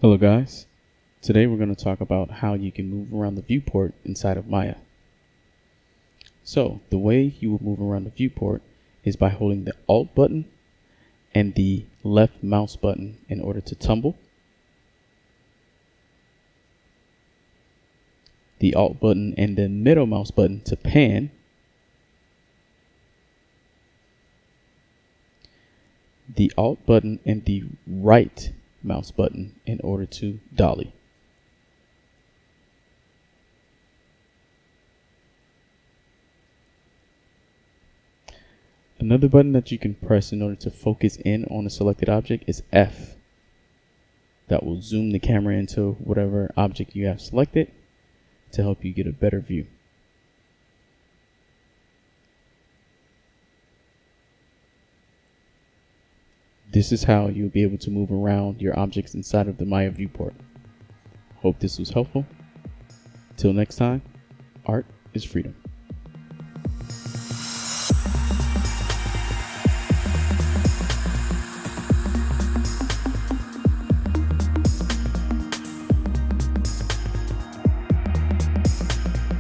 Hello guys, today we're going to talk about how you can move around the viewport inside of Maya. So the way you will move around the viewport is by holding the Alt button and the left mouse button in order to tumble, the Alt button and the middle mouse button to pan, the Alt button and the right mouse button in order to dolly. Another button that you can press in order to focus in on a selected object is F. That will zoom the camera into whatever object you have selected to help you get a better view. This is how you'll be able to move around your objects inside of the Maya viewport. Hope this was helpful. Till next time, art is freedom.